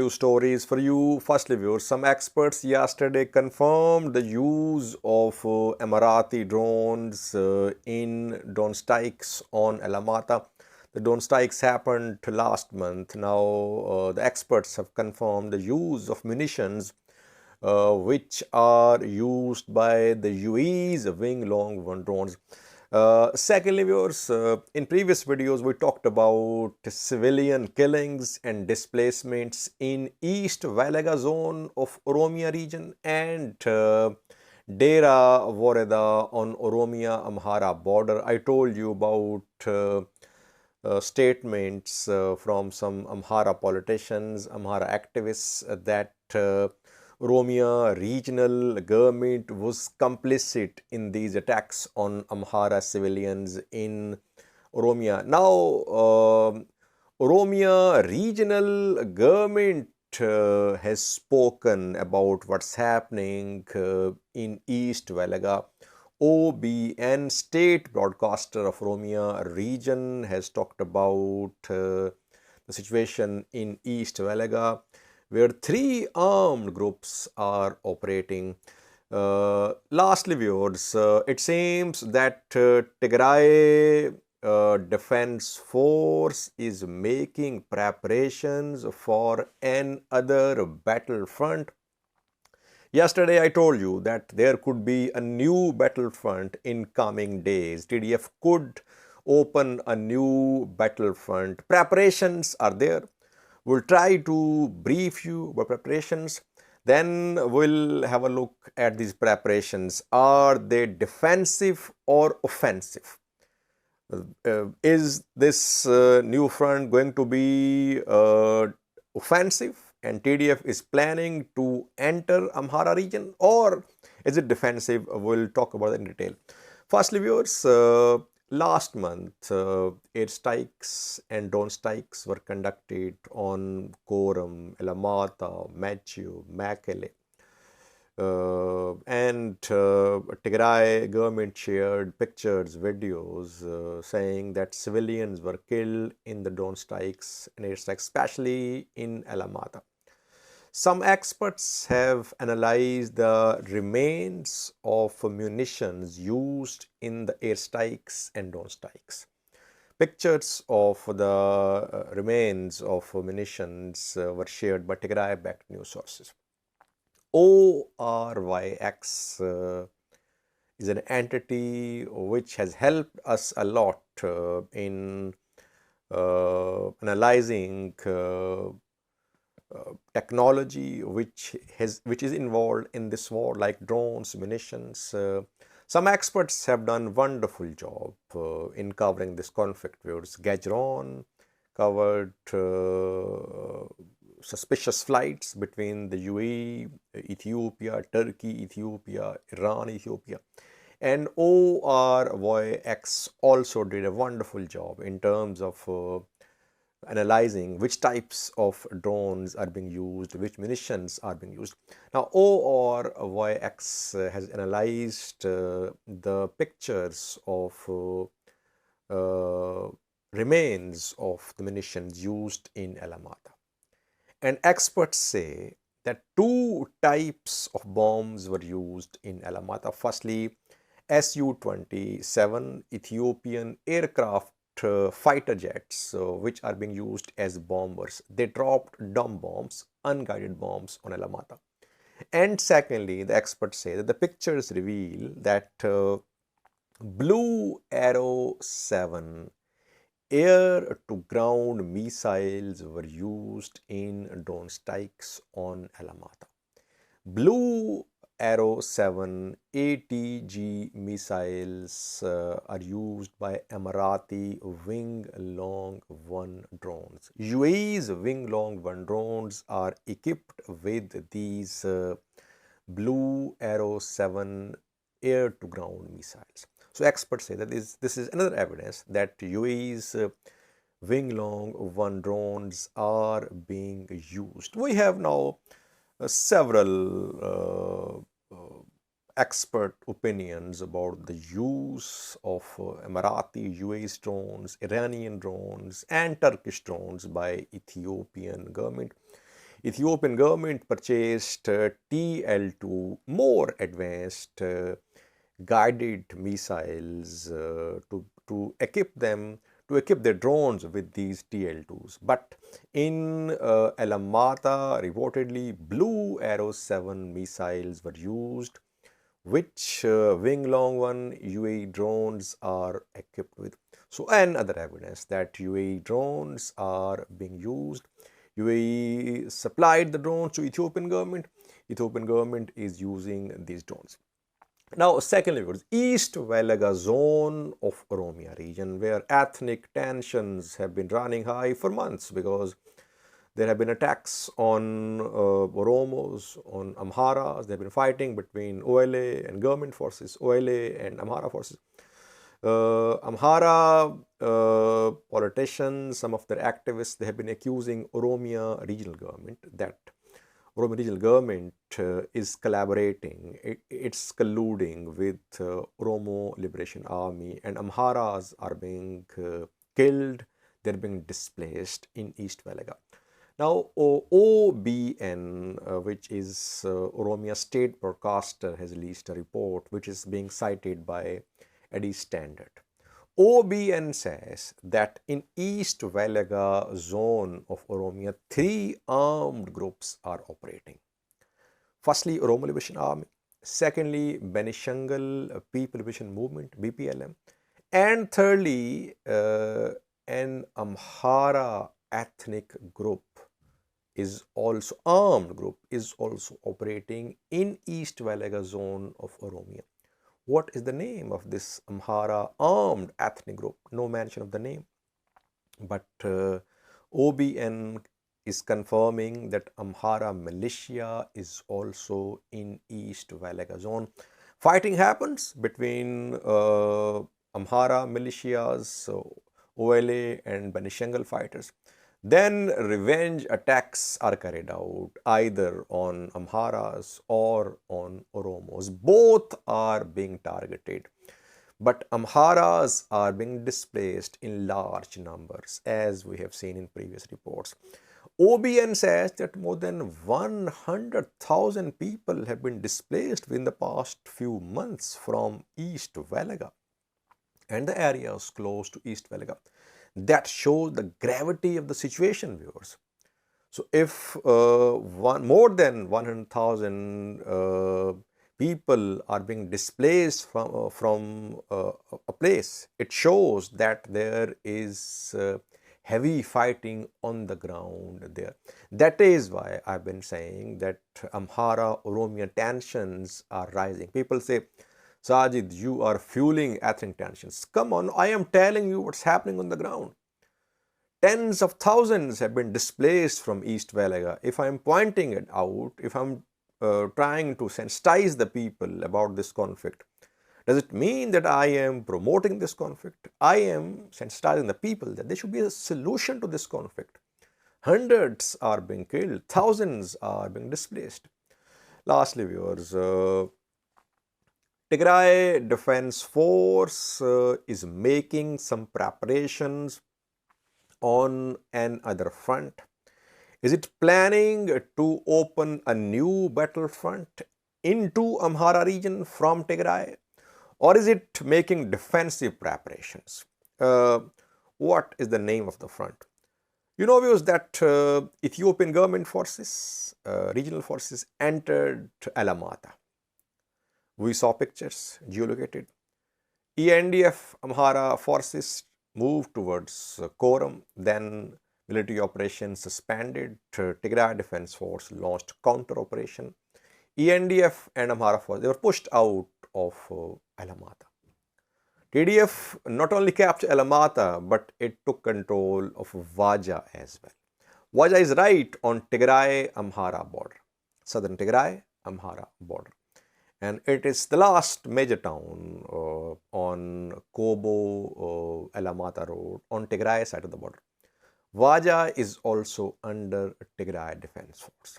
news stories for you. Firstly, viewers, some experts yesterday confirmed the use of Emirati drones in drone strikes on Alamata. The drone strikes happened last month. Now, the experts have confirmed the use of munitions which are used by the UAE's Wing Long One drones. Secondly, viewers, in previous videos we talked about civilian killings and displacements in East Wellega zone of Oromia region and Dera Woreda on Oromia Amhara border. I told you about statements from some Amhara politicians, Amhara activists that Oromia regional government was complicit in these attacks on Amhara civilians in Oromia. Now, Oromia regional government has spoken about what's happening in East Wellega. OBN state broadcaster of Oromia region has talked about the situation in East Wellega, where 3 armed groups are operating. Lastly, viewers, it seems that Tigray Defense Force is making preparations for another battlefront. Yesterday, I told you that there could be a new battlefront in coming days. TDF could open a new battlefront. Preparations are there. We'll try to brief you about preparations. Then we'll have a look at these preparations. Are they defensive or offensive? Is this new front going to be offensive and TDF is planning to enter Amhara region, or is it defensive? We'll talk about that in detail. Firstly, viewers, last month, airstrikes and drone strikes were conducted on Koram, Alamata, Machu, Makele. And Tigray government shared pictures, videos saying that civilians were killed in the drone strikes and airstrikes, especially in Alamata. Some experts have analyzed the remains of munitions used in the airstrikes and drone strikes. Pictures of the remains of munitions were shared by Tigray-backed news sources. ORYX is an entity which has helped us a lot in analyzing technology which is involved in this war, like drones, munitions. Some experts have done wonderful job in covering this conflict. Gajron covered suspicious flights between the UAE, Ethiopia, Turkey, Ethiopia, Iran, Ethiopia. And ORYX also did a wonderful job in terms of analyzing which types of drones are being used, which munitions are being used. Now, ORYX has analyzed the pictures of remains of the munitions used in Alamata. And experts say that 2 types of bombs were used in Alamata. Firstly, Su-27 Ethiopian aircraft fighter jets, which are being used as bombers. They dropped dumb bombs, unguided bombs on Alamata. And secondly, the experts say that the pictures reveal that Blue Arrow 7 air-to-ground missiles were used in drone strikes on Alamata. Blue Arrow 7 ATG missiles are used by Emirati Wing Long One drones. UAE's Wing Long One drones are equipped with these Blue Arrow 7 air-to-ground missiles. So experts say that this is another evidence that UAE's Wing Long One drones are being used. We have now several expert opinions about the use of Emirati, UAE drones, Iranian drones and Turkish drones by Ethiopian government. Ethiopian government purchased TL2 more advanced guided missiles to equip them to equip their drones with these TL2s. But in Alamata, reportedly, Blue Arrow 7 missiles were used, which Wing Long 1 UAE drones are equipped with. So, another evidence that UAE drones are being used. UAE supplied the drones to Ethiopian government. Ethiopian government is using these drones. Now, secondly, East Wellega zone of Oromia region, where ethnic tensions have been running high for months because there have been attacks on Oromos, on Amharas. There have been fighting between OLA and government forces, OLA and Amhara forces. Amhara politicians, some of their activists, they have been accusing Oromia regional government that Oromo regional government is collaborating, it's colluding with Oromo Liberation Army, and Amharas are being killed, they're being displaced in East Wellega. Now, OBN, which is Oromia State Broadcaster, has released a report which is being cited by Eddie Standard. OBN says that in East Wellega zone of Oromia, 3 armed groups are operating. Firstly, Oromo Liberation Army. Secondly, Benishangal People Liberation Movement, BPLM. And thirdly, an Amhara ethnic group is also, armed group is also operating in East Wellega zone of Oromia. What is the name of this Amhara armed ethnic group? No mention of the name. But OBN is confirming that Amhara militia is also in East Wellega zone. Fighting happens between Amhara militias, OLA and Benishangal fighters. Then revenge attacks are carried out either on Amharas or on Oromos. Both are being targeted. But Amharas are being displaced in large numbers, as we have seen in previous reports. OBN says that more than 100,000 people have been displaced within the past few months from East Wellega and the areas close to East Wellega. That shows the gravity of the situation, viewers. So, if more than 100,000 people are being displaced from a place, it shows that there is heavy fighting on the ground there. That is why I've been saying that Amhara Oromia tensions are rising. People say, Sajid, you are fueling ethnic tensions. Come on, I am telling you what's happening on the ground. Tens of thousands have been displaced from East Wellega. If I am pointing it out, if I am trying to sensitize the people about this conflict, does it mean that I am promoting this conflict? I am sensitizing the people that there should be a solution to this conflict. Hundreds are being killed, thousands are being displaced. Lastly, viewers, Tigray Defense Force is making some preparations on another front. Is it planning to open a new battlefront into Amhara region from Tigray, or is it making defensive preparations? What is the name of the front? You know, viewers, that Ethiopian government forces, regional forces entered Alamata. We saw pictures, geolocated. ENDF Amhara forces moved towards Koram, then military operations suspended. Tigray Defense Force launched counter operation. ENDF and Amhara force, they were pushed out of Alamata. TDF not only captured Alamata, but it took control of Vaja as well. Vaja is right on Tigray-Amhara border, southern Tigray-Amhara border. And it is the last major town on Kobo, Alamata road, on Tigray side of the border. Vaja is also under Tigray Defense Force.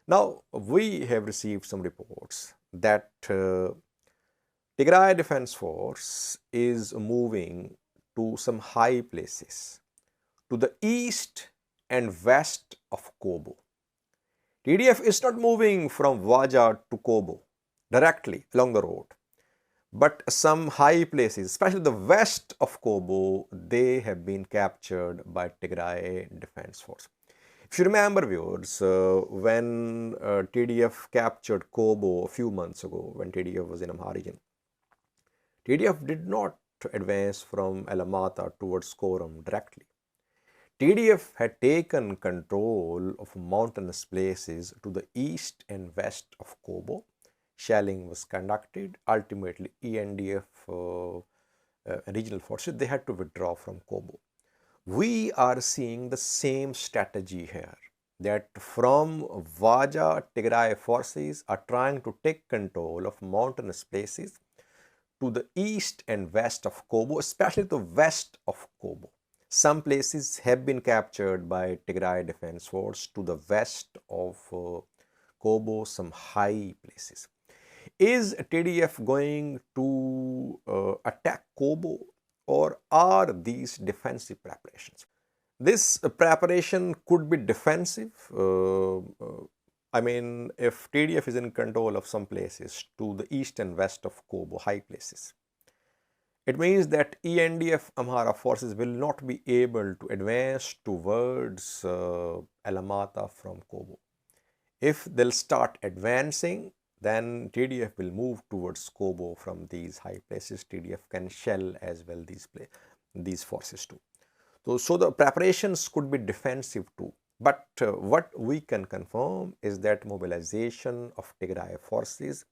Now, we have received some reports that Tigray Defense Force is moving to some high places to the east and west of Kobo. TDF is not moving from Vaja to Kobo directly along the road, but some high places, especially the west of Kobo, they have been captured by Tigray Defense Force. If you remember, viewers, when TDF captured Kobo a few months ago, when TDF was in Amhara region, TDF did not advance from Alamata towards Koram directly. TDF had taken control of mountainous places to the east and west of Kobo. Shelling was conducted. Ultimately, ENDF regional forces, they had to withdraw from Kobo. We are seeing the same strategy here, that from Vaja, Tigray forces are trying to take control of mountainous places to the east and west of Kobo, especially the west of Kobo. Some places have been captured by Tigray Defense Force to the west of Kobo, some high places. Is TDF going to attack Kobo, or are these defensive preparations? This preparation could be defensive. I mean, if TDF is in control of some places to the east and west of Kobo, high places, it means that ENDF Amhara forces will not be able to advance towards Alamata from Kobo. If they'll start advancing, then TDF will move towards Kobo from these high places. TDF can shell as well these forces too. So the preparations could be defensive too. But what we can confirm is that mobilization of Tigray forces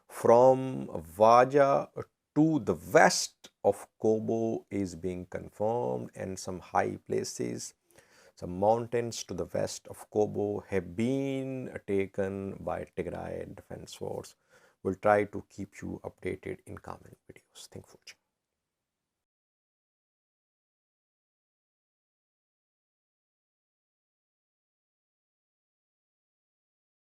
from Vaja to the west of Kobo is being confirmed, and some high places, some mountains to the west of Kobo have been taken by Tigray Defense Force. We'll try to keep you updated in coming videos. Thank you for watching.